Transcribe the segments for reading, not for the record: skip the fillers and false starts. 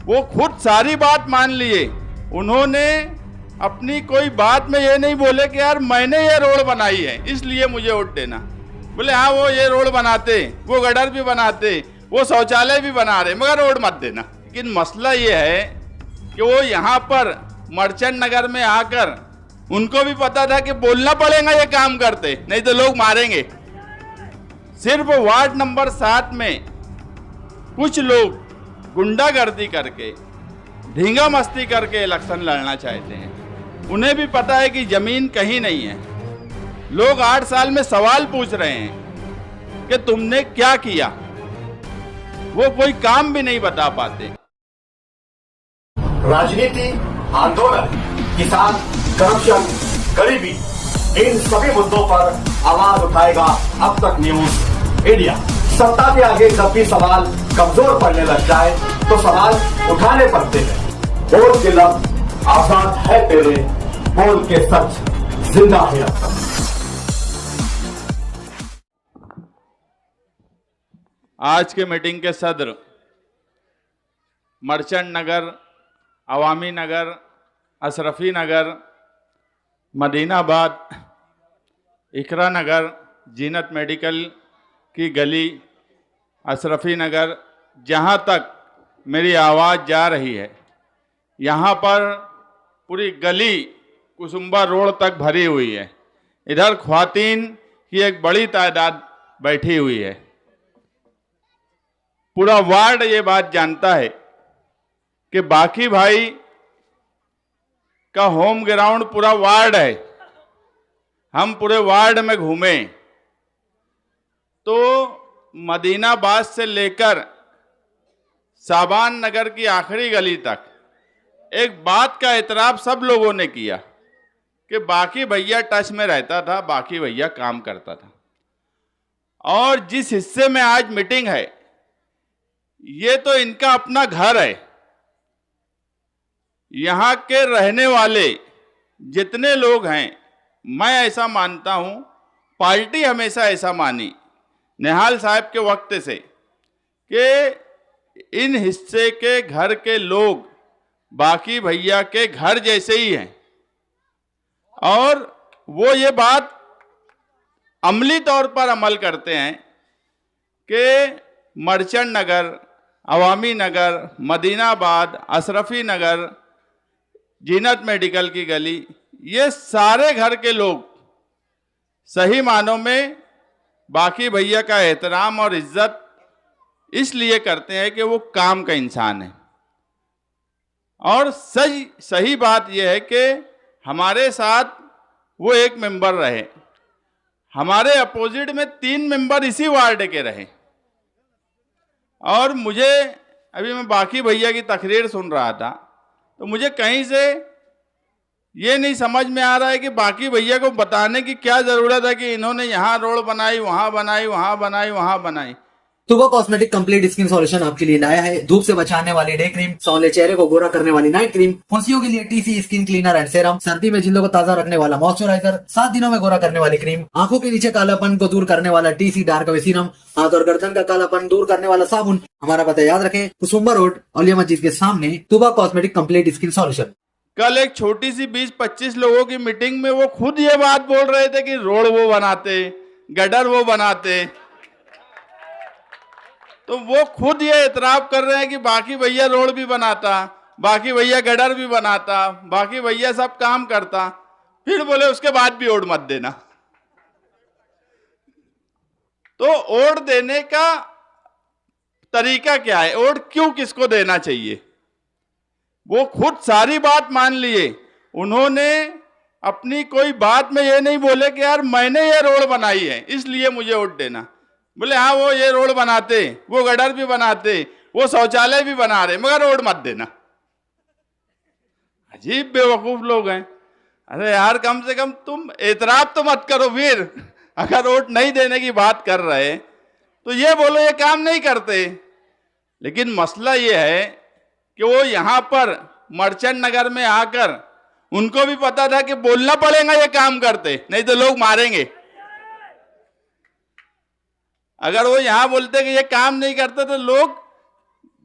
वो खुद सारी बात मान लिए। उन्होंने अपनी कोई बात में ये नहीं बोले कि यार मैंने ये रोड बनाई है इसलिए मुझे वोट देना। बोले हाँ वो ये रोड बनाते, वो गटर भी बनाते, वो शौचालय भी बना रहे, मगर रोड मत देना। लेकिन मसला ये है कि वो यहाँ पर मर्चेंट नगर में आकर उनको भी पता था कि बोलना पड़ेगा ये काम करते, नहीं तो लोग मारेंगे। सिर्फ वार्ड नंबर 7 में कुछ लोग गुंडागर्दी करके, ढींगा मस्ती करके इलेक्शन लड़ना चाहते हैं। उन्हें भी पता है कि जमीन कहीं नहीं है। लोग 8 साल में सवाल पूछ रहे हैं कि तुमने क्या किया, वो कोई काम भी नहीं बता पाते। राजनीति, आंदोलन, किसान, करप्शन, गरीबी, इन सभी मुद्दों पर आवाज उठाएगा अब तक न्यूज इंडिया। सत्ता के आगे जब भी सवाल कमजोर पड़ने लग जाए तो सवाल उठाने पड़ते हैं। बोल के लफ्ज आजाद है तेरे, बोल के सच जिंदा है अब तक। आज के मीटिंग के सदर मर्चेंट नगर, अवामी नगर, अशरफी नगर, मदीनाबाद, इकरा नगर, जीनत मेडिकल की गली, अशरफी नगर, जहाँ तक मेरी आवाज़ जा रही है, यहाँ पर पूरी गली कुसुम्बा रोड तक भरी हुई है। इधर ख्वातीन की एक बड़ी तादाद बैठी हुई है। पूरा वार्ड ये बात जानता है कि बाकी भाई का होम ग्राउंड पूरा वार्ड है। हम पूरे वार्ड में घूमे तो मदीनाबाद से लेकर साबान नगर की आखिरी गली तक एक बात का एतराफ़ सब लोगों ने किया कि बाकी भैया टच में रहता था, बाकी भैया काम करता था। और जिस हिस्से में आज मीटिंग है ये तो इनका अपना घर है। यहाँ के रहने वाले जितने लोग हैं, मैं ऐसा मानता हूँ, पार्टी हमेशा ऐसा मानी निहाल साहब के वक्त से कि इन हिस्से के घर के लोग बाकी भैया के घर जैसे ही हैं। और वो ये बात अमली तौर पर अमल करते हैं कि मर्चेंट नगर, अवामी नगर, मदीनाबाद, अशरफी नगर, जीनत मेडिकल की गली, ये सारे घर के लोग सही मानों में बाकी भैया का एहतराम और इज्जत इसलिए करते हैं कि वो काम का इंसान है। और सही बात यह है कि हमारे साथ वो एक मेंबर रहे, हमारे अपोजिट में 3 मेंबर इसी वार्ड के रहे। और मुझे अभी मैं बाकी भैया की तकरीर सुन रहा था तो मुझे कहीं से ये नहीं समझ में आ रहा है कि बाकी भैया को बताने की क्या जरूरत है कि इन्होंने यहाँ रोड बनाई, वहां बनाई, वहां बनाई, वहां बनाई। तुबा कॉस्मेटिक कंप्लीट स्किन सॉल्यूशन आपके लिए लाया है धूप से बचाने वाली डे क्रीम, सौंदर्य चेहरे को गोरा करने वाली नाइट क्रीम, फुंसियों के लिए TC skin cleaner and serum, सर्दी में जिल्दों को ताजा रखने वाला मॉइस्चराइजर, 7 दिनों में गोरा करने वाली क्रीम, आंखों के नीचे कालापन को दूर करने वाला टीसी डार्क वे सीरम, हाथ और गर्दन का कालापन दूर करने वाला साबुन। हमारा पता याद रखें, कुसुम्बा रोड, औलिया मस्जिद के सामने, तुबा कॉस्मेटिक कंप्लीट स्किन सॉल्यूशन। कल एक छोटी सी 20-25 लोगों की मीटिंग में वो खुद ये बात बोल रहे थे कि रोड वो बनाते, गटर वो बनाते। तो वो खुद ये इतराफ कर रहे हैं कि बाकी भैया रोड भी बनाता, बाकी भैया गटर भी बनाता, बाकी भैया सब काम करता, फिर बोले उसके बाद भी वोट मत देना। तो वोट देने का तरीका क्या है, वोट क्यों किसको देना चाहिए? वो खुद सारी बात मान लिए। उन्होंने अपनी कोई बात में ये नहीं बोले कि यार मैंने ये रोड बनाई है इसलिए मुझे वोट देना। बोले हाँ वो ये रोड बनाते, वो गटर भी बनाते, वो शौचालय भी बना रहे, मगर वोट मत देना। अजीब बेवकूफ लोग हैं। अरे यार कम से कम तुम एतराफ तो मत करो। फिर अगर वोट नहीं देने की बात कर रहे तो ये बोलो ये काम नहीं करते। लेकिन मसला ये है कि वो यहाँ पर मर्चेंट नगर में आकर उनको भी पता था कि बोलना पड़ेगा ये काम करते, नहीं तो लोग मारेंगे। अगर वो यहाँ बोलते कि ये काम नहीं करते तो लोग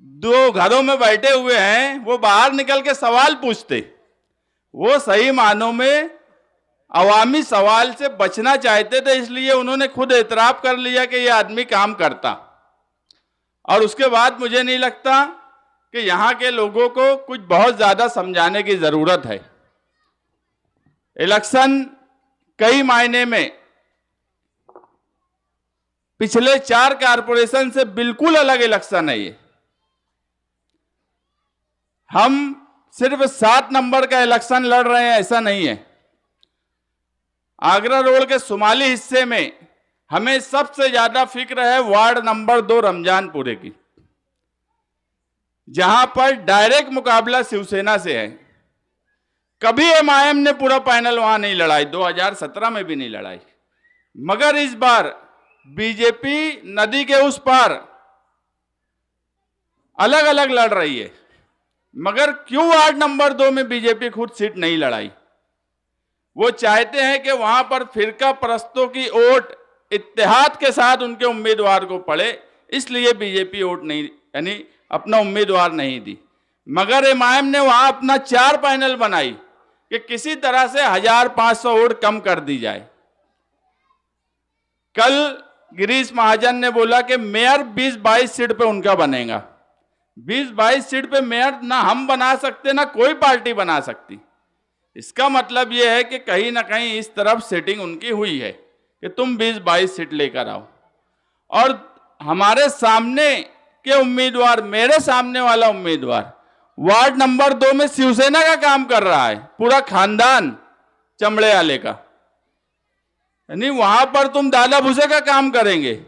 दो घरों में बैठे हुए हैं, वो बाहर निकल के सवाल पूछते। वो सही मानों में अवामी सवाल से बचना चाहते थे, इसलिए उन्होंने खुद एतराफ कर लिया कि ये आदमी काम करता। और उसके बाद मुझे नहीं लगता कि यहाँ के लोगों को कुछ बहुत ज्यादा समझाने की जरूरत है। इलेक्शन कई मायने में पिछले 4 कारपोरेशन से बिल्कुल अलग इलेक्शन है ये। हम सिर्फ 7 नंबर का इलेक्शन लड़ रहे हैं ऐसा नहीं है। आगरा रोड के शुमाली हिस्से में हमें सबसे ज्यादा फिक्र है वार्ड नंबर 2 रमजानपुरे की, जहां पर डायरेक्ट मुकाबला शिवसेना से है। कभी एमआईएम ने पूरा पैनल वहां नहीं लड़ाई, 2017 में भी नहीं लड़ाई, मगर इस बार बीजेपी नदी के उस पार अलग अलग लड़ रही है। मगर क्यों वार्ड नंबर 2 में बीजेपी खुद सीट नहीं लड़ाई? वो चाहते हैं कि वहां पर फिरका परस्तों की वोट इत्तेहाद के साथ उनके उम्मीदवार को पड़े, इसलिए बीजेपी वोट नहीं, यानी अपना उम्मीदवार नहीं दी। मगर एमआईएम ने वहां अपना 4 पैनल बनाई कि किसी तरह से 1500 वोट कम कर दी जाए। कल गिरीश महाजन ने बोला कि मेयर 20-22 सीट पे उनका बनेगा। 20-22 सीट पे मेयर ना हम बना सकते ना कोई पार्टी बना सकती। इसका मतलब यह है कि कहीं ना कहीं इस तरफ सेटिंग उनकी हुई है कि तुम 20-22 सीट लेकर आओ। और हमारे सामने के उम्मीदवार, मेरे सामने वाला उम्मीदवार वार्ड नंबर 2 में शिवसेना का काम कर रहा है, पूरा खानदान चमड़े वाले का। यानी वहां पर तुम दादा भूसे का काम करेंगे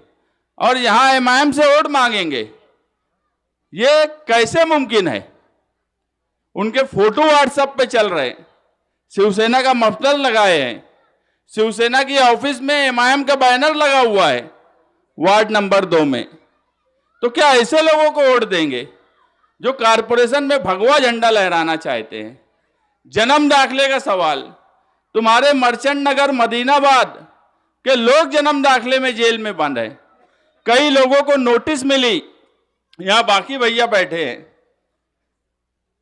और यहां एमआईएम से वोट मांगेंगे, ये कैसे मुमकिन है? उनके फोटो व्हाट्सएप पे चल रहे हैं, शिवसेना का मफलर लगाए हैं, शिवसेना की ऑफिस में एमआईएम का बैनर लगा हुआ है वार्ड नंबर 2 में। तो क्या ऐसे लोगों को वोट देंगे जो कारपोरेशन में भगवा झंडा लहराना चाहते हैं? जन्म दाखिले का सवाल, तुम्हारे मर्चेंट नगर मदीनाबाद के लोग जन्म दाखिले में जेल में बंद है। कई लोगों को नोटिस मिली, यहां बाकी भैया बैठे हैं,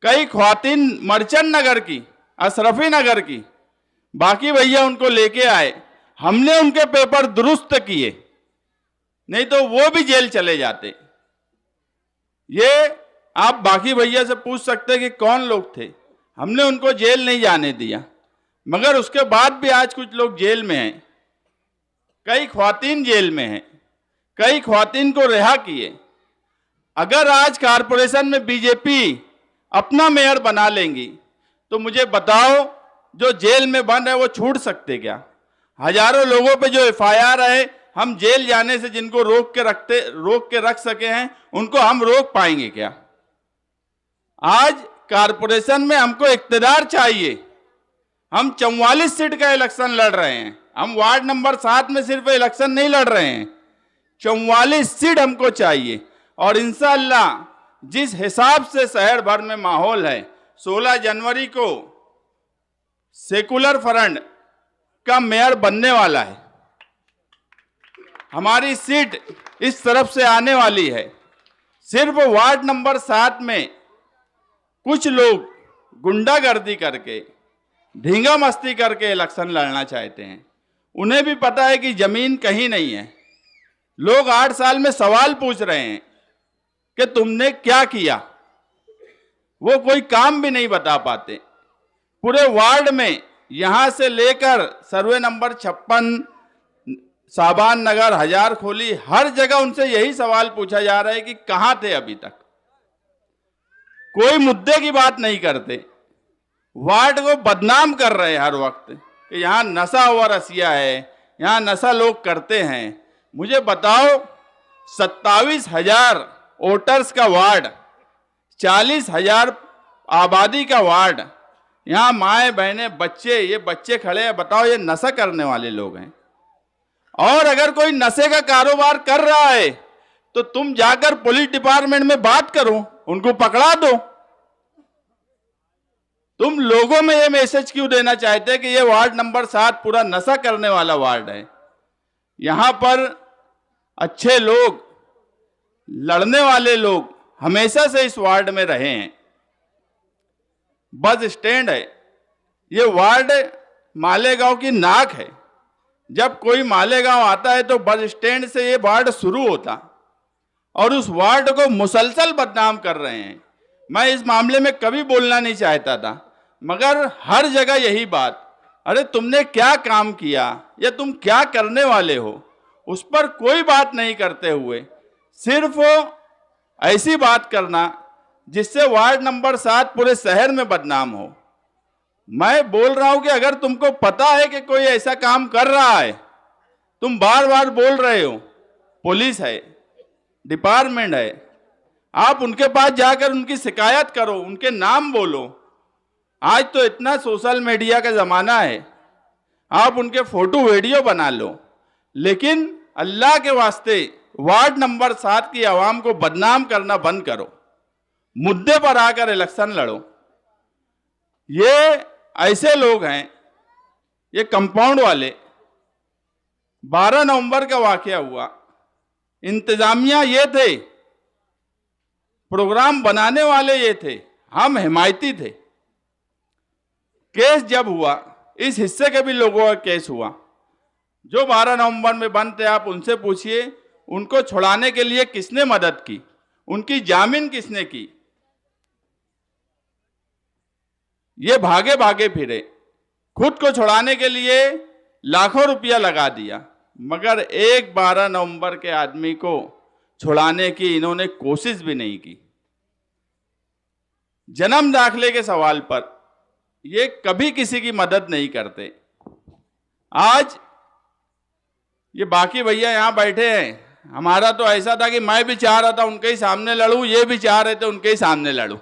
कई ख्वातीन मर्चेंट नगर की, अशरफी नगर की, बाकी भैया उनको लेके आए, हमने उनके पेपर दुरुस्त किए, नहीं तो वो भी जेल चले जाते। ये आप बाकी भैया से पूछ सकते कि कौन लोग थे, हमने उनको जेल नहीं जाने दिया, मगर उसके बाद भी आज कुछ लोग जेल में हैं, कई ख्वातीन जेल में हैं, कई ख्वातीन को रिहा किए। अगर आज कारपोरेशन में बीजेपी अपना मेयर बना लेंगी तो मुझे बताओ जो जेल में बंद है वो छूट सकते क्या? हजारों लोगों पे जो एफआईआर है, हम जेल जाने से जिनको रोक के रख सके हैं, उनको हम रोक पाएंगे क्या? आज कारपोरेशन में हमको इक्तदार चाहिए। हम 44 सीट का इलेक्शन लड़ रहे हैं, हम वार्ड नंबर 7 में सिर्फ इलेक्शन नहीं लड़ रहे हैं, 44 सीट हमको चाहिए। और इंशाअल्लाह जिस हिसाब से शहर भर में माहौल है, 16 जनवरी को सेकुलर फ्रंट का मेयर बनने वाला है, हमारी सीट इस तरफ से आने वाली है। सिर्फ वार्ड नंबर 7 में कुछ लोग गुंडागर्दी करके, ढींगा मस्ती करके इलेक्शन लड़ना चाहते हैं। उन्हें भी पता है कि जमीन कहीं नहीं है। लोग 8 साल में सवाल पूछ रहे हैं कि तुमने क्या किया, वो कोई काम भी नहीं बता पाते। पूरे वार्ड में यहां से लेकर सर्वे नंबर 56, साबान नगर, हजार खोली, हर जगह उनसे यही सवाल पूछा जा रहा है कि कहां थे अभी तक। कोई मुद्दे की बात नहीं करते, वार्ड को बदनाम कर रहे हैं हर वक्त कि यहां नशा हुआ रसिया है, यहां नशा लोग करते हैं। मुझे बताओ, 27,000 वोटर्स का वार्ड, 40,000 आबादी का वार्ड, यहां माए बहने बच्चे, ये बच्चे खड़े हैं, बताओ ये नशा करने वाले लोग हैं। और अगर कोई नशे का कारोबार कर रहा है तो तुम जाकर पुलिस डिपार्टमेंट में बात करो, उनको पकड़ा दो। तुम लोगों में ये मैसेज क्यों देना चाहते कि ये वार्ड नंबर 7 पूरा नशा करने वाला वार्ड है? यहां पर अच्छे लोग, लड़ने वाले लोग हमेशा से इस वार्ड में रहे हैं। बस स्टैंड है, ये वार्ड मालेगांव की नाक है। जब कोई मालेगांव आता है तो बस स्टैंड से ये वार्ड शुरू होता, और उस वार्ड को मुसलसल बदनाम कर रहे हैं। मैं इस मामले में कभी बोलना नहीं चाहता था, मगर हर जगह यही बात, अरे तुमने क्या काम किया या तुम क्या करने वाले हो, उस पर कोई बात नहीं करते हुए सिर्फ ऐसी बात करना जिससे वार्ड नंबर 7 पूरे शहर में बदनाम हो। मैं बोल रहा हूं कि अगर तुमको पता है कि कोई ऐसा काम कर रहा है, तुम बार बार बोल रहे हो, पुलिस है, डिपार्टमेंट है, आप उनके पास जाकर उनकी शिकायत करो, उनके नाम बोलो। आज तो इतना सोशल मीडिया का जमाना है, आप उनके फोटो वीडियो बना लो, लेकिन अल्लाह के वास्ते वार्ड नंबर 7 की आवाम को बदनाम करना बंद करो, मुद्दे पर आकर इलेक्शन लड़ो। ये ऐसे लोग हैं, ये कंपाउंड वाले। 12 नवंबर का वाकया हुआ, इंतजामिया ये थे, प्रोग्राम बनाने वाले ये थे, हम हिमायती थे। केस जब हुआ, इस हिस्से के भी लोगों का केस हुआ जो 12 नवंबर में बंद थे। आप उनसे पूछिए उनको छुड़ाने के लिए किसने मदद की, उनकी जामीन किसने की। ये भागे भागे फिरे, खुद को छुड़ाने के लिए लाखों रुपया लगा दिया, मगर एक 12 नवंबर के आदमी को छुड़ाने की इन्होंने कोशिश भी नहीं की। जन्म दाखिले के सवाल पर ये कभी किसी की मदद नहीं करते। आज ये बाकी भैया यहां बैठे हैं, हमारा तो ऐसा था कि मैं भी चाह रहा था उनके ही सामने लड़ूं, ये भी चाह रहे थे उनके ही सामने लड़ूं,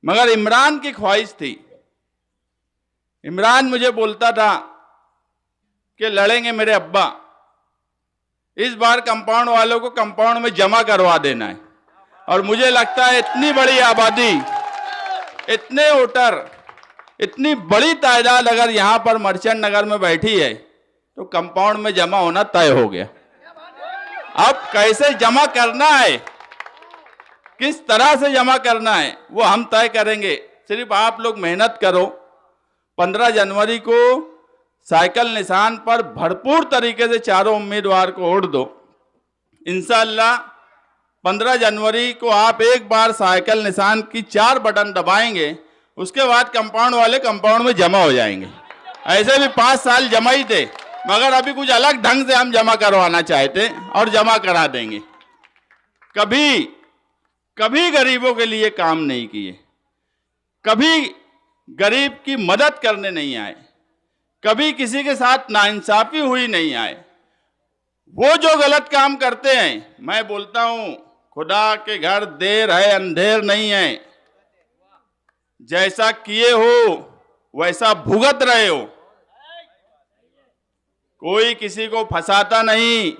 मगर इमरान की ख्वाहिश थी। इमरान मुझे बोलता था कि लड़ेंगे मेरे अब्बा, इस बार कंपाउंड वालों को कंपाउंड में जमा करवा देना है। और मुझे लगता है इतनी बड़ी आबादी, इतने वोटर, इतनी बड़ी तादाद अगर यहां पर मर्चेंट नगर में बैठी है तो कंपाउंड में जमा होना तय हो गया। अब कैसे जमा करना है, किस तरह से जमा करना है, वो हम तय करेंगे। सिर्फ आप लोग मेहनत करो। 15 जनवरी को साइकिल निशान पर भरपूर तरीके से चारों उम्मीदवार को वोट दो। इंशाअल्लाह 15 जनवरी को आप एक बार साइकिल निशान की 4 बटन दबाएंगे, उसके बाद कंपाउंड वाले कंपाउंड में जमा हो जाएंगे। ऐसे भी 5 साल जमा ही थे, मगर अभी कुछ अलग ढंग से हम जमा करवाना चाहते और जमा करा देंगे। कभी कभी गरीबों के लिए काम नहीं किए, कभी गरीब की मदद करने नहीं आए, कभी किसी के साथ नाइंसाफी हुई नहीं आए। वो जो गलत काम करते हैं, मैं बोलता हूं खुदा के घर देर है अंधेर नहीं है। जैसा किए हो वैसा भुगत रहे हो, कोई किसी को फंसाता नहीं।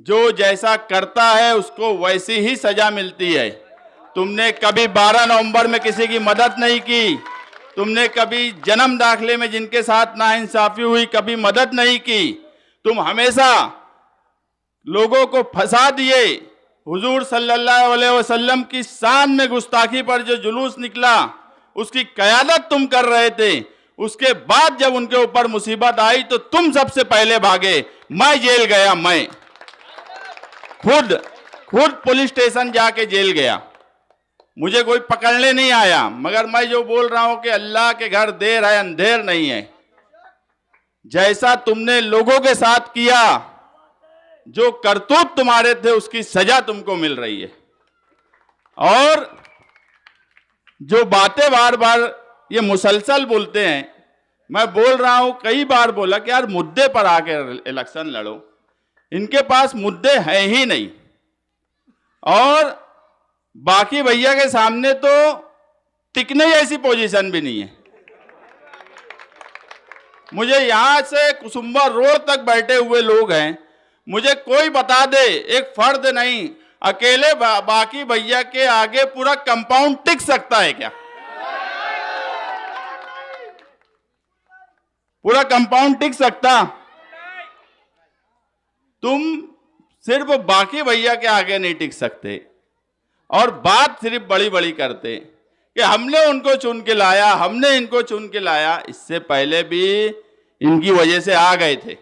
जो जैसा करता है उसको वैसी ही सजा मिलती है। तुमने कभी 12 नवंबर में किसी की मदद नहीं की, तुमने कभी जन्म दाखिले में जिनके साथ नाइंसाफी हुई कभी मदद नहीं की। तुम हमेशा लोगों को फंसा दिए। हुजूर सल्लल्लाहु अलैहि वसल्लम की शान में गुस्ताखी पर जो जुलूस निकला उसकी क़यादत तुम कर रहे थे। उसके बाद जब उनके ऊपर मुसीबत आई तो तुम सबसे पहले भागे। मैं जेल गया, मैं खुद पुलिस स्टेशन जाके जेल गया, मुझे कोई पकड़ने नहीं आया। मगर मैं जो बोल रहा हूं कि अल्लाह के घर देर है अंधेर नहीं है। जैसा तुमने लोगों के साथ किया, जो करतूत तुम्हारे थे उसकी सजा तुमको मिल रही है। और जो बातें बार बार ये मुसलसल बोलते हैं, मैं बोल रहा हूं, कई बार बोला कि यार मुद्दे पर आकर इलेक्शन लड़ो। इनके पास मुद्दे हैं ही नहीं। और बाकी भैया के सामने तो टिकने जैसी पोजीशन भी नहीं है। मुझे यहां से कुसुम्बा रोड तक बैठे हुए लोग हैं, मुझे कोई बता दे, एक फर्द नहीं, अकेले बाकी भैया के आगे पूरा कंपाउंड टिक सकता है क्या? पूरा कंपाउंड टिक सकता? तुम सिर्फ बाकी भैया के आगे नहीं टिक सकते, और बात सिर्फ बड़ी बड़ी करते कि हमने उनको चुन के लाया, हमने इनको चुन के लाया। इससे पहले भी इनकी वजह से आ गए थे,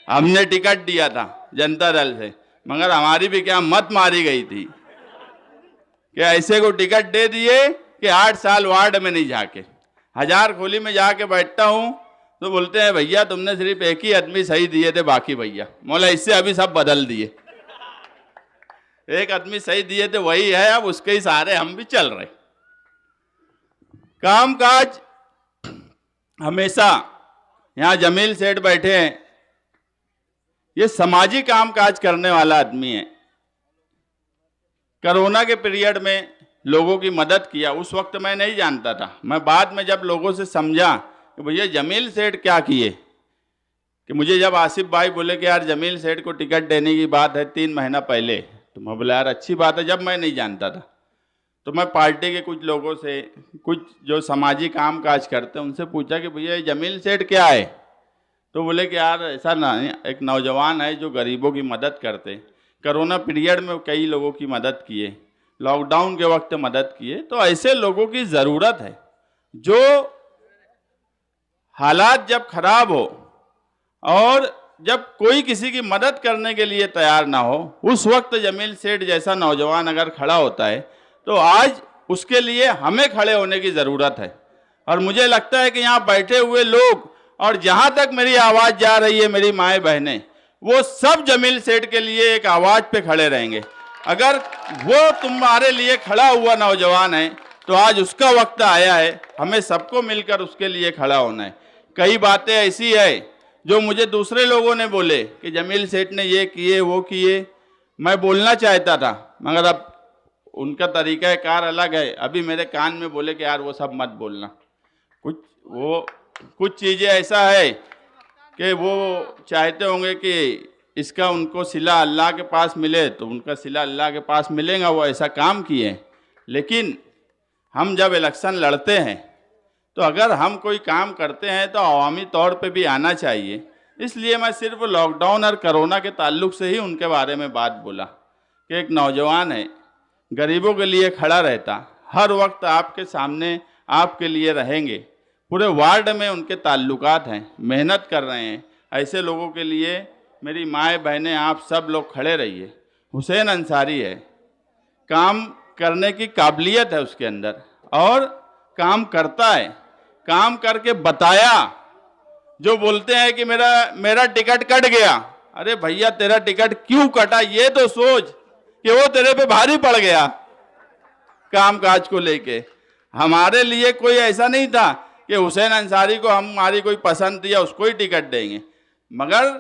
हमने टिकट दिया था जनता दल से, मगर हमारी भी क्या मत मारी गई थी कि ऐसे को टिकट दे दिए कि 8 साल वार्ड में नहीं जाके, हजार खोली में जाके बैठता हूं तो बोलते हैं भैया तुमने सिर्फ एक ही आदमी सही दिए थे, बाकी भैया मौला इससे अभी सब बदल दिए। एक आदमी सही दिए थे वही है, अब उसके ही सहारे हम भी चल रहे। कामकाज हमेशा, यहां जमील सेठ बैठे हैं, ये सामाजिक कामकाज करने वाला आदमी है। कोरोना के पीरियड में लोगों की मदद किया, उस वक्त मैं नहीं जानता था, मैं बाद में जब लोगों से समझा कि भैया जमील सेठ क्या किए, कि मुझे जब आसिफ भाई बोले कि यार जमील सेठ को टिकट देने की बात है 3 महीना पहले, तो मैं बोला यार अच्छी बात है, जब मैं नहीं जानता था। तो मैं पार्टी के कुछ लोगों से, कुछ जो सामाजिक काम काज करते हैं उनसे पूछा कि भैया जमील सेठ क्या है, तो बोले कि यार ऐसा ना, एक नौजवान है जो गरीबों की मदद करते, कोरोना पीरियड में कई लोगों की मदद किए, लॉकडाउन के वक्त मदद किए। तो ऐसे लोगों की ज़रूरत है, जो हालात जब खराब हो और जब कोई किसी की मदद करने के लिए तैयार ना हो, उस वक्त जमील सेठ जैसा नौजवान अगर खड़ा होता है तो आज उसके लिए हमें खड़े होने की ज़रूरत है। और मुझे लगता है कि यहाँ बैठे हुए लोग और जहाँ तक मेरी आवाज़ जा रही है, मेरी माएँ बहनें, वो सब जमील सेठ के लिए एक आवाज़ पे खड़े रहेंगे। अगर वो तुम्हारे लिए खड़ा हुआ नौजवान है तो आज उसका वक्त आया है, हमें सबको मिलकर उसके लिए खड़ा होना है। कई बातें ऐसी है जो मुझे दूसरे लोगों ने बोले कि जमील सेठ ने ये किए वो किए, मैं बोलना चाहता था मगर अब उनका तरीका कार अलग है। अभी मेरे कान में बोले कि यार वो सब मत बोलना, कुछ चीज़ें ऐसा है कि वो चाहते होंगे कि इसका उनको सिला अल्लाह के पास मिले, तो उनका सिला अल्लाह के पास मिलेगा, वो ऐसा काम किए। लेकिन हम जब इलेक्शन लड़ते हैं तो अगर हम कोई काम करते हैं तो अवामी तौर पे भी आना चाहिए। इसलिए मैं सिर्फ लॉकडाउन और कोरोना के ताल्लुक से ही उनके बारे में बात बोला कि एक नौजवान है, गरीबों के लिए खड़ा रहता, हर वक्त आपके सामने आपके लिए रहेंगे, पूरे वार्ड में उनके ताल्लुकात हैं, मेहनत कर रहे हैं। ऐसे लोगों के लिए मेरी माएँ बहनें आप सब लोग खड़े रहिए। हुसैन अंसारी है, काम करने की काबिलियत है उसके अंदर और काम करता है, काम करके बताया। जो बोलते हैं कि मेरा टिकट कट गया, अरे भैया तेरा टिकट क्यों कटा ये तो सोच कि वो तेरे पे भारी पड़ गया काम काज को लेके। हमारे लिए कोई ऐसा नहीं था कि हुसैन अंसारी को हमारी कोई पसंद थी या उसको ही टिकट देंगे, मगर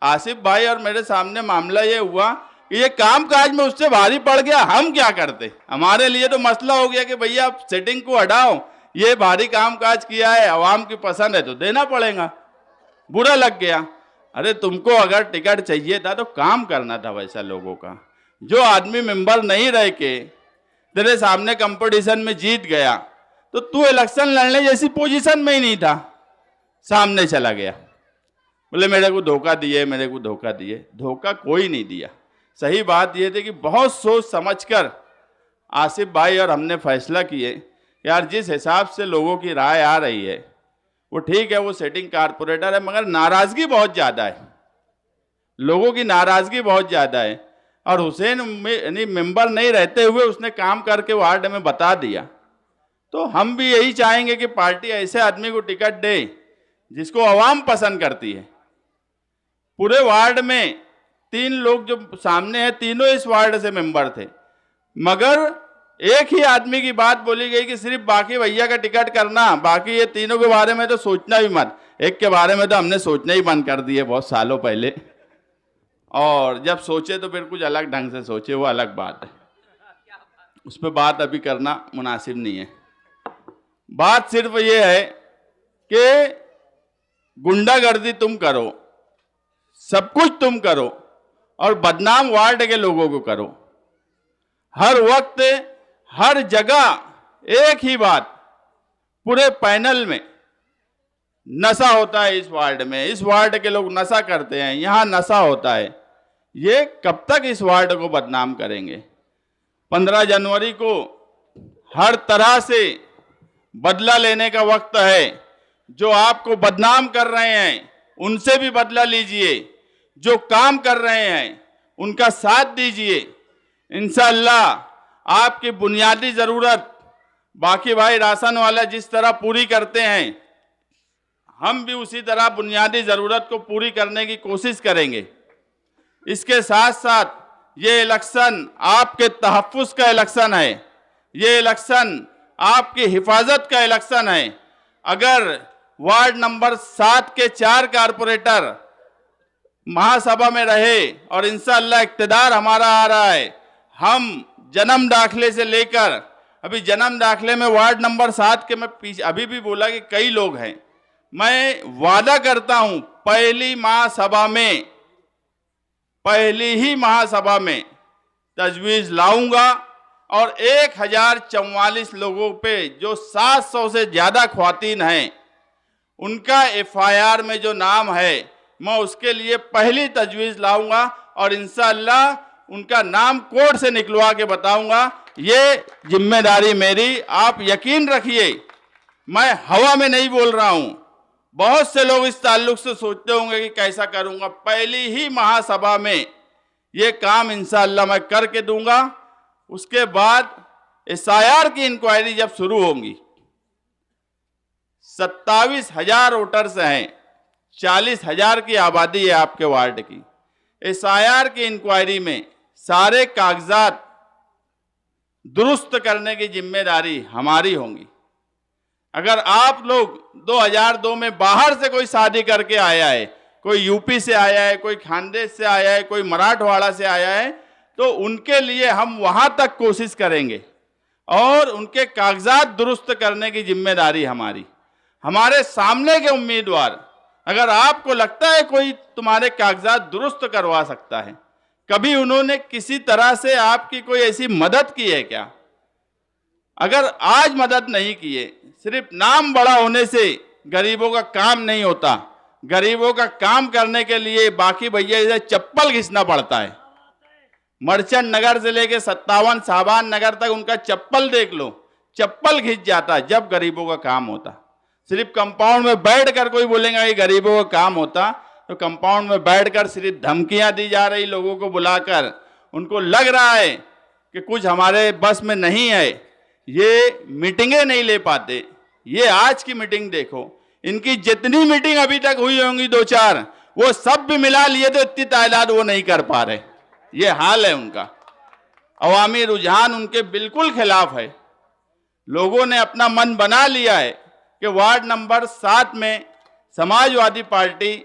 आसिफ भाई और मेरे सामने मामला ये हुआ कि ये काम काज में उससे भारी पड़ गया, हम क्या करते। हमारे लिए तो मसला हो गया कि भैया आप सेटिंग को हटाओ, ये भारी काम काज किया है, आवाम की पसंद है तो देना पड़ेगा। बुरा लग गया। अरे तुमको अगर टिकट चाहिए था तो काम करना था वैसा लोगों का। जो आदमी मेंबर नहीं रह के तेरे सामने कंपटीशन में जीत गया तो तू इलेक्शन लड़ने जैसी पोजीशन में ही नहीं था, सामने चला गया, बोले मेरे को धोखा दिए, मेरे को धोखा दिए। धोखा कोई नहीं दिया। सही बात यह थी कि बहुत सोच समझकर आसिफ भाई और हमने फैसला किए यार जिस हिसाब से लोगों की राय आ रही है वो ठीक है, वो सेटिंग कारपोरेटर है, मगर नाराजगी बहुत ज़्यादा है, लोगों की नाराजगी बहुत ज़्यादा है। और हुसैन मेंबर नहीं रहते हुए उसने काम करके वार्ड में बता दिया। तो हम भी यही चाहेंगे कि पार्टी ऐसे आदमी को टिकट दे जिसको आवाम पसंद करती है। पूरे वार्ड में 3 लोग जो सामने हैं, तीनों इस वार्ड से मेंबर थे, मगर एक ही आदमी की बात बोली गई कि सिर्फ बाकी भैया का टिकट करना, बाकी ये तीनों के बारे में तो सोचना भी मत। एक के बारे में तो हमने सोचना ही बंद कर दिए बहुत सालों पहले, और जब सोचे तो फिर कुछ अलग ढंग से सोचे, वो अलग बात है, उस पर बात अभी करना मुनासिब नहीं है। बात सिर्फ ये है कि गुंडागर्दी तुम करो, सब कुछ तुम करो और बदनाम वार्ड के लोगों को करो। हर वक्त हर जगह एक ही बात, पूरे पैनल में नशा होता है इस वार्ड में, इस वार्ड के लोग नशा करते हैं, यहाँ नशा होता है। ये कब तक इस वार्ड को बदनाम करेंगे। 15 जनवरी को हर तरह से बदला लेने का वक्त है। जो आपको बदनाम कर रहे हैं उनसे भी बदला लीजिए, जो काम कर रहे हैं उनका साथ दीजिए। इंशाअल्लाह आपकी बुनियादी ज़रूरत बाकी भाई राशन वाला जिस तरह पूरी करते हैं, हम भी उसी तरह बुनियादी ज़रूरत को पूरी करने की कोशिश करेंगे। इसके साथ साथ ये इलेक्शन आपके तहफ़्फ़ुज़ का इलेक्शन है, ये इलेक्शन आपकी हिफाजत का इलेक्शन है। अगर वार्ड नंबर 7 के 4 कारपोरेटर महासभा में रहे और इंशाअल्लाह इक़्तिदार हमारा आ रहा है, हम जन्म दाखिले से लेकर अभी जन्म दाखिले में वार्ड नंबर 7 के मैं पीछे अभी भी बोला कि कई लोग हैं, मैं वादा करता हूं पहली ही महासभा में तजवीज़ लाऊंगा और 1044 लोगों पे जो 700 से ज़्यादा ख्वातीन हैं उनका FIR में जो नाम है मैं उसके लिए पहली तजवीज़ लाऊंगा और इंशाअल्लाह उनका नाम कोर्ट से निकलवा के बताऊंगा। ये जिम्मेदारी मेरी, आप यकीन रखिए, मैं हवा में नहीं बोल रहा हूं। बहुत से लोग इस ताल्लुक से सोचते होंगे कि कैसा करूंगा, पहली ही महासभा में ये काम इंशाअल्लाह मैं करके दूंगा। उसके बाद SIR की इंक्वायरी जब शुरू होंगी, 27,000 वोटर्स हैं, 40,000 की आबादी है आपके वार्ड की। SIR की इंक्वायरी में सारे कागजात दुरुस्त करने की जिम्मेदारी हमारी होगी। अगर आप लोग 2002 में बाहर से कोई शादी करके आया है, कोई यूपी से आया है, कोई खानदेश से आया है, कोई मराठवाड़ा से आया है, तो उनके लिए हम वहां तक कोशिश करेंगे और उनके कागजात दुरुस्त करने की जिम्मेदारी हमारी। हमारे सामने के उम्मीदवार, अगर आपको लगता है कोई तुम्हारे कागजात दुरुस्त करवा सकता है, कभी उन्होंने किसी तरह से आपकी कोई ऐसी मदद की है क्या? अगर आज मदद नहीं किए, सिर्फ नाम बड़ा होने से गरीबों का काम नहीं होता। गरीबों का काम करने के लिए बाकी भैया इधर चप्पल घिसना पड़ता है। मर्चेंट नगर से लेके 57 साबान नगर तक उनका चप्पल देख लो, चप्पल घिस जाता जब गरीबों का काम होता। सिर्फ कंपाउंड में बैठकर कोई बोलेगा कि गरीबों का काम होता, तो कंपाउंड में बैठकर सिर्फ धमकियां दी जा रही लोगों को बुलाकर। उनको लग रहा है कि कुछ हमारे बस में नहीं है, ये मीटिंगें नहीं ले पाते। ये आज की मीटिंग देखो, इनकी जितनी मीटिंग अभी तक हुई होंगी 2-4, वो सब भी मिला लिए तो इतनी तादाद वो नहीं कर पा रहे। ये हाल है उनका। अवामी रुझान उनके बिल्कुल खिलाफ है। लोगों ने अपना मन बना लिया है कि वार्ड नंबर 7 में समाजवादी पार्टी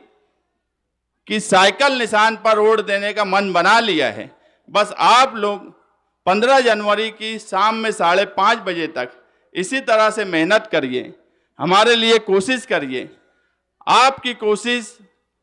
की साइकिल निशान पर वोट देने का मन बना लिया है। बस आप लोग 15 जनवरी की शाम में 5:30 बजे तक इसी तरह से मेहनत करिए, हमारे लिए कोशिश करिए। आपकी कोशिश,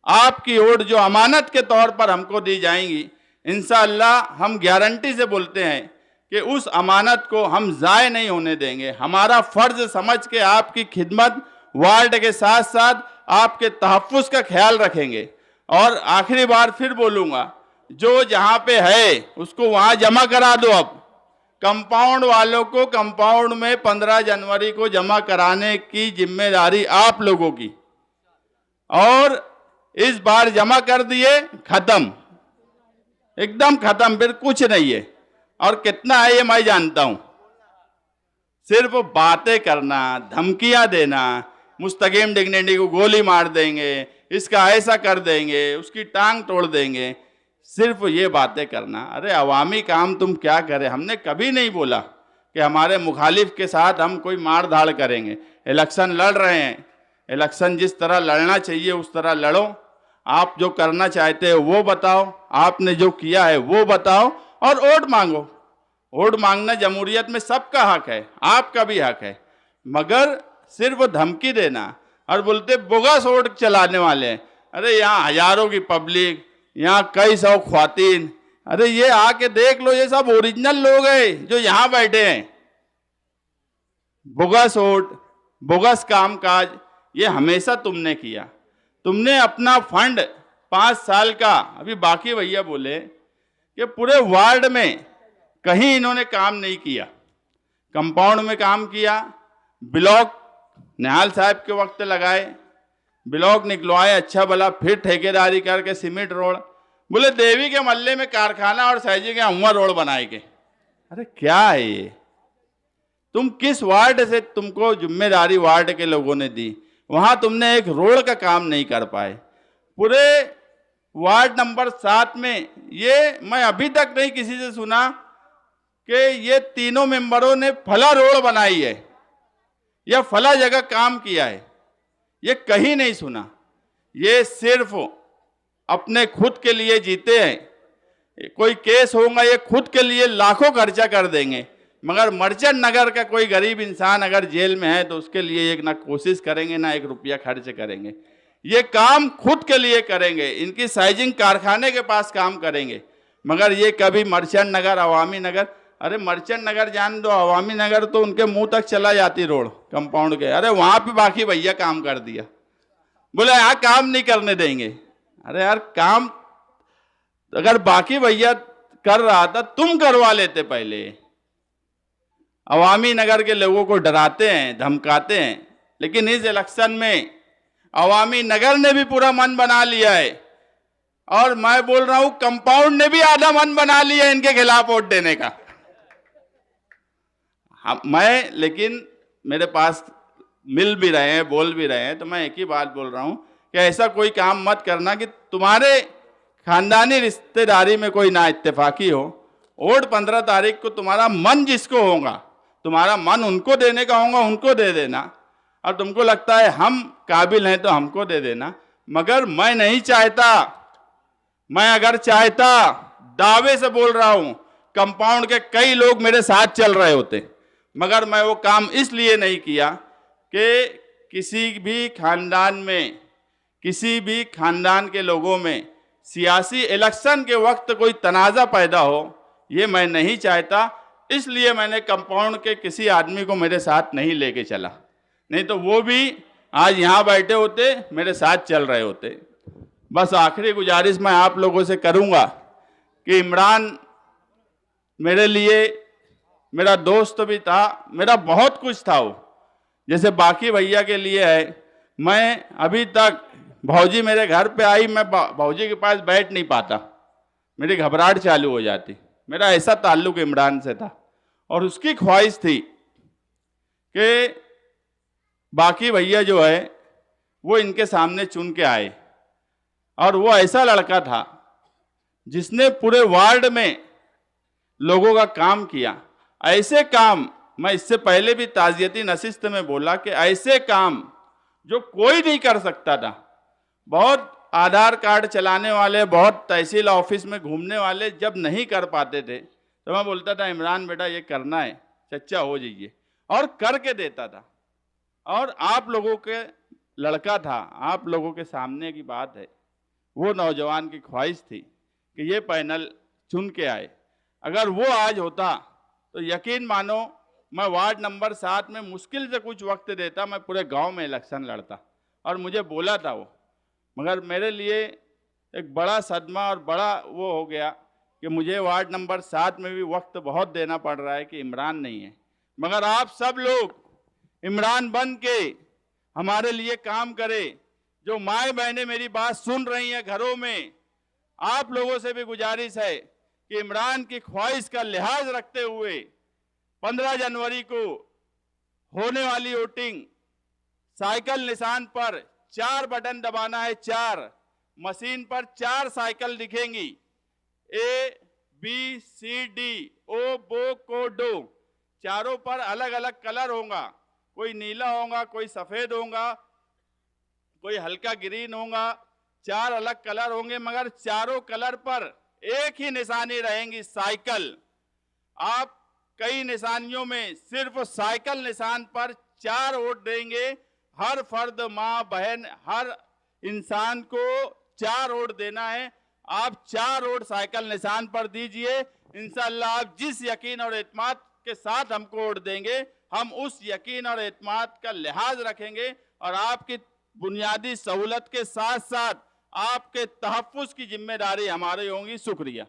आपकी वोट जो अमानत के तौर पर हमको दी जाएंगी, इंशाअल्लाह हम गारंटी से बोलते हैं कि उस अमानत को हम ज़ाय नहीं होने देंगे। हमारा फ़र्ज समझ के आपकी खिदमत, वार्ड के साथ साथ आपके तहफ़्फ़ुज़ का ख्याल रखेंगे। और आखिरी बार फिर बोलूँगा, जो जहाँ पे है उसको वहाँ जमा करा दो। अब कंपाउंड वालों को कंपाउंड में 15 जनवरी को जमा कराने की जिम्मेदारी आप लोगों की। और इस बार जमा कर दिए, खत्म, एकदम खत्म, फिर कुछ नहीं है। और कितना है ये मैं जानता हूं। सिर्फ बातें करना, धमकियां देना, मुस्तकीम डिग्निटी को गोली मार देंगे, इसका ऐसा कर देंगे, उसकी टांग तोड़ देंगे, सिर्फ ये बातें करना। अरे अवामी काम तुम क्या करें? हमने कभी नहीं बोला कि हमारे मुखालिफ के साथ हम कोई मार धाड़ करेंगे। इलेक्शन लड़ रहे हैं, इलेक्शन जिस तरह लड़ना चाहिए उस तरह लड़ो। आप जो करना चाहते हो वो बताओ, आपने जो किया है वो बताओ और वोट मांगो। वोट मांगना जमहूरियत में सबका हक है, आपका भी हक है। मगर सिर्फ धमकी देना और बोलते बोगस वोट चलाने वाले हैं। अरे यहाँ हजारों की पब्लिक, यहाँ कई सौ ख्वातीन, अरे ये आके देख लो, ये सब ओरिजिनल लोग हैं जो यहाँ बैठे हैं। बोगस वोट, बोगस कामकाज ये हमेशा तुमने किया। तुमने अपना फंड 5 साल का, अभी बाकी भैया बोले कि पूरे वार्ड में कहीं इन्होंने काम नहीं किया। कंपाउंड में काम किया, ब्लॉक निहाल साहब के वक्त लगाए, ब्लॉक निकलवाए अच्छा भला, फिर ठेकेदारी करके सीमेंट रोड, बोले देवी के मल्ले में कारखाना और सहजी के अम्मा रोड बनाएंगे। अरे क्या है ये? तुम किस वार्ड से तुमको जिम्मेदारी वार्ड के लोगों ने दी, वहां तुमने एक रोड का काम नहीं कर पाए। पूरे वार्ड नंबर 7 में ये मैं अभी तक नहीं किसी से सुना कि ये तीनों मेंबरों ने फला रोड बनाई है या फला जगह काम किया है, ये कहीं नहीं सुना। ये सिर्फ अपने खुद के लिए जीते हैं। कोई केस होगा ये खुद के लिए लाखों खर्चा कर देंगे, मगर मर्चेंट नगर का कोई गरीब इंसान अगर जेल में है तो उसके लिए एक ना कोशिश करेंगे ना एक रुपया खर्च करेंगे। ये काम खुद के लिए करेंगे, इनकी साइजिंग कारखाने के पास काम करेंगे, मगर ये कभी मर्चेंट नगर, अवामी नगर, अरे मर्चेंट नगर जान दो, अवामी नगर तो उनके मुंह तक चला जाती रोड कंपाउंड के। अरे वहां पे बाकी भैया काम कर दिया, बोले यहाँ काम नहीं करने देंगे। अरे यार काम अगर बाकी भैया कर रहा था तुम करवा लेते पहले। अवामी नगर के लोगों को डराते हैं, धमकाते हैं, लेकिन इस इलेक्शन में अवामी नगर ने भी पूरा मन बना लिया है और मैं बोल रहा हूं कंपाउंड ने भी आधा मन बना लिया है इनके खिलाफ वोट देने का। मैं लेकिन मेरे पास मिल भी रहे हैं, बोल भी रहे हैं, तो मैं एक ही बात बोल रहा हूं कि ऐसा कोई काम मत करना कि तुम्हारे खानदानी रिश्तेदारी में कोई ना इत्तेफाकी हो। वोट 15 तारीख को तुम्हारा मन जिसको होगा, तुम्हारा मन उनको देने का होगा, उनको दे देना। और तुमको लगता है हम काबिल हैं तो हमको दे देना, मगर मैं नहीं चाहता। मैं अगर चाहता, दावे से बोल रहा हूं, कंपाउंड के कई लोग मेरे साथ चल रहे होते, मगर मैं वो काम इसलिए नहीं किया कि किसी भी खानदान में, किसी भी खानदान के लोगों में सियासी इलेक्शन के वक्त कोई तनाज़ा पैदा हो, ये मैं नहीं चाहता। इसलिए मैंने कंपाउंड के किसी आदमी को मेरे साथ नहीं लेके चला, नहीं तो वो भी आज यहाँ बैठे होते, मेरे साथ चल रहे होते। बस आखिरी गुजारिश मैं आप लोगों से करूँगा कि इमरान मेरे लिए मेरा दोस्त भी था, मेरा बहुत कुछ था वो, जैसे बाकी भैया के लिए है। मैं अभी तक भौजी मेरे घर पे आई, मैं भौजी के पास बैठ नहीं पाता, मेरी घबराहट चालू हो जाती। मेरा ऐसा ताल्लुक इमरान से था और उसकी ख्वाहिश थी कि बाकी भैया जो है वो इनके सामने चुन के आए। और वो ऐसा लड़का था जिसने पूरे वार्ड में लोगों का काम किया। ऐसे काम मैं इससे पहले भी ताज़ियती नशिस्त में बोला कि ऐसे काम जो कोई नहीं कर सकता था। बहुत आधार कार्ड चलाने वाले, बहुत तहसील ऑफिस में घूमने वाले जब नहीं कर पाते थे तो मैं बोलता था इमरान बेटा ये करना है, चच्चा हो जाइए, और करके देता था। और आप लोगों के लड़का था, आप लोगों के सामने की बात है, वो नौजवान की ख्वाहिश थी कि ये पैनल चुन के आए। अगर वो आज होता तो यकीन मानो मैं वार्ड नंबर 7 में मुश्किल से कुछ वक्त देता, मैं पूरे गांव में इलेक्शन लड़ता। और मुझे बोला था वो, मगर मेरे लिए एक बड़ा सदमा और बड़ा वो हो गया कि मुझे वार्ड नंबर 7 में भी वक्त बहुत देना पड़ रहा है कि इमरान नहीं है। मगर आप सब लोग इमरान बन के हमारे लिए काम करें। जो माए बहनें मेरी बात सुन रही हैं घरों में, आप लोगों से भी गुजारिश है कि इमरान की ख्वाहिश का लिहाज रखते हुए 15 जनवरी को होने वाली वोटिंग, साइकिल निशान पर 4 बटन दबाना है, 4 मशीन पर 4 साइकिल दिखेंगी, ABCD ओ बो को डो, चारों पर अलग अलग कलर होगा, कोई नीला होगा, कोई सफेद होगा, कोई हल्का ग्रीन होगा, 4 अलग कलर होंगे, मगर चारों कलर पर एक ही निशानी रहेंगी, साइकिल। आप कई निशानियों में सिर्फ साइकिल निशान पर 4 वोट देंगे। हर फर्द, माँ बहन, हर इंसान को 4 वोट देना है। आप 4 वोट साइकिल निशान पर दीजिए। इंशाअल्लाह आप जिस यकीन और एतमाद के साथ हमको वोट देंगे, हम उस यकीन और एतमाद का लिहाज रखेंगे और आपकी बुनियादी सहूलत के साथ साथ आपके तहफ़्फ़ुज़ की जिम्मेदारी हमारी होगी। शुक्रिया।